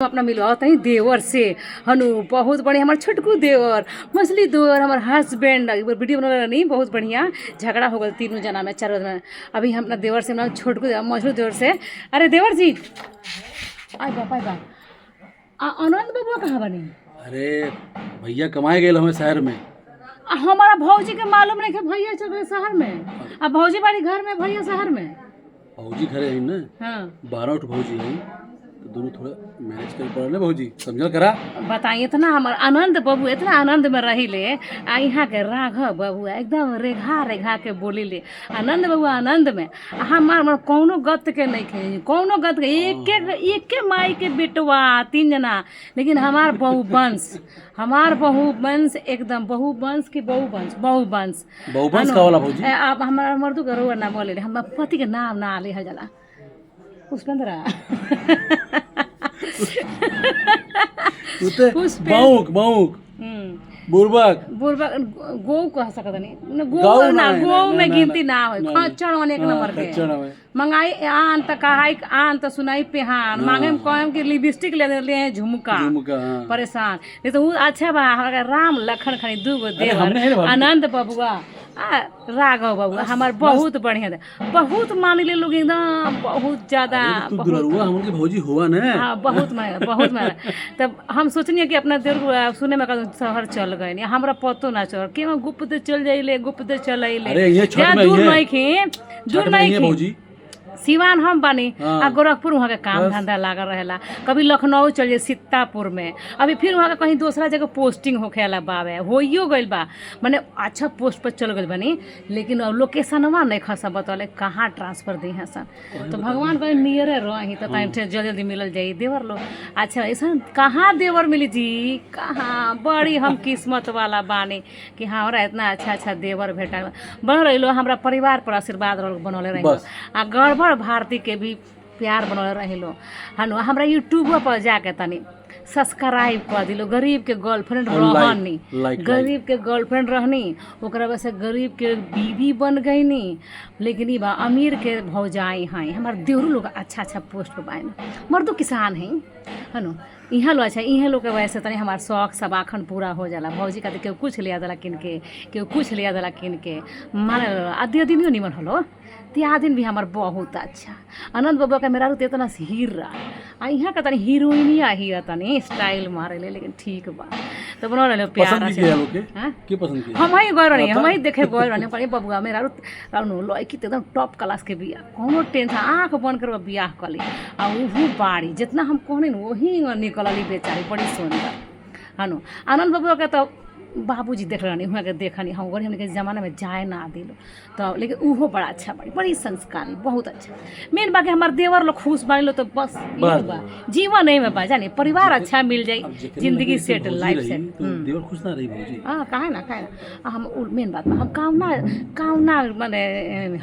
अपना मिलवा तनी देवर से हनु बहुत बढ़िया हमार छोटकू देवर मछली देवर हमार हस्बैंड वीडियो बना नहीं बहुत बढ़िया झगड़ा हो गया तीनों जना में चारों में। अभी हम अपना देवर से छोटकू मछलू देवर से अरे देवर जी आय बा आनंद बाबू कहाँ बनी? अरे भैया कमाए गए हमें शहर में। हमारा भौजी के मालूम नहीं कि भैया चल गए शहर में। अब भौजी बाड़ी घर में भैया शहर में। भौजी घरे है ना। हाँ 12 भौजी है तो दोनों थोड़ा मैनेज कर पड़ा ना भौजी समझल करा। बताइए इतना हमार आनंद बाबू इतना आनंद में रही ले यहाँ के राघव बाबू एकदम रेघा के बोली ले आनंद बाबू आनंद में हमार कौनो गत के नहीं खे कौनो गत के एक माई के बेटवा 3 जना लेकिन हमार बहु वंश एकदम बहु वंश का वाला भौजी। आप हमारा मर्दू का रोवा ना बोले हम पति के नाम ना ले हजला पुष्पेंद्रा बाउक बुरबक गो कह सकत नहीं गो में गिनती ना हो खच्चर अनेक नंबर के मंगाई आन त कहाई आन त सुनाई पेहान मांगे में कहम कि लिपस्टिक ले झुमका परेशान नहीं तो अच्छा बा हमरा राम लखन खनी 2 गो देवर आनंद बबुआ राघव बाबू हमार बहुत बढ़िया बहुत मान ले लोग एकदम बहुत ज्यादा भौजी हुआ ना। हाँ बहुत तब हम सोचनी कि अपना देवर को सुने में शहर चल गए हमरा पतो ना चल कि गुप्त चल जाइले गुप्त चल दूर नहीं सिवान हम बानी आ गोरखपुर वहाँ के काम धंधा लागल रहेला कभी लखनऊ चलिए सीतापुर में अभी फिर वहाँ का कहीं दूसरा जगह पोस्टिंग होखेला बावे होइयो गइल बा माने अच्छा पोस्ट पर चल गइल बानी लेकिन अब लोकेशनवा नहीं खसा बतौले कहाँ ट्रांसफर दी है सन तो भगवान कहीं नियरे रही तो जल्दी जल्दी मिलल जाई देवर लोग। अच्छा ऐसा कहाँ देवर मिली जी कहाँ बड़ी हम किस्मत वाला बानी कि हमारा इतना अच्छा देवर भेटा बन रही हमारा परिवार पर आशीर्वाद बनौले रही आ गड़बड़ भारती के भी प्यार बनौले रहे लो हनु हमरा यूट्यूब पर जाके तनी सब्सक्राइब कर दिलो गरीब के गर्लफ्रेंड रहनी गरीब के गर्लफ्रेंड रहनी ओकरा वजह से गरीब के बीवी बन गई नी लेकिन ई बा अमीर के भौजाई हैं हमार देवरू लोग अच्छा पोस्ट पर बाइन मर्दो किसान हैं हनु यहाँ लो अच्छा यहाँ लोग के वजह से तनी हमार शौक सब आखन पूरा हो जाला भौजी का केहू कुछ लिया दिला किन के केहू कुछ लिया दिला किन के मान आधे दिन निमन हलो त्या दिन भी हमार बहुत अच्छा आनंद बाबा का मेरा रूते इतना हीरा आ यहाँ का तनी हीरोइनिया ही तनी स्टाइल मारे ले लेकिन ठीक बा तो बना रहे प्यार हम ही गौर नहीं हम ही देखे गौर नहीं पड़े बबुआ मेरा लड़की तो एकदम टॉप क्लास के बिया कोनो टेंशन आँख बंद कर बियाह कली आ वही बाड़ी जितना हम कहने वही निकलली बेचारी बड़ी सुंदर हनु आनंद बाबू के तो बाबूजी देख रही हुआ के देखनी हम गरीब हमने के ज़माने में जाए ना दिलो तो लेकिन उहो बड़ा अच्छा बड़ी संस्कारी बहुत अच्छा मेन बाकी हमार देवर लोग खुश बन लो तो बस बा जीवन नहीं में बा जानी परिवार अच्छा मिल जाए जिंदगी सेट लाइफ सेट देवर खुश ना रही भौजी हाँ काहे ना हम मेन बात हम कामना माने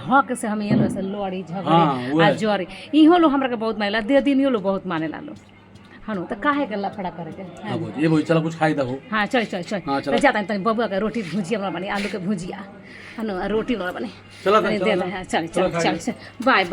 हक से हम ये से लड़ी झगड़े आ जरे इहो लोग हमरा के बहुत मानेला दे दिन लोग बहुत मानेला लो हनु तो काहे के लफड़ा करे के हां भौजी ये भौजी चला कुछ खाई दहो। हां चल जाता है तनी बबुआ के रोटी भुजिया हमरा बनी आलू के भुजिया हनु रोटी हमरा बनी चला दे चल बाय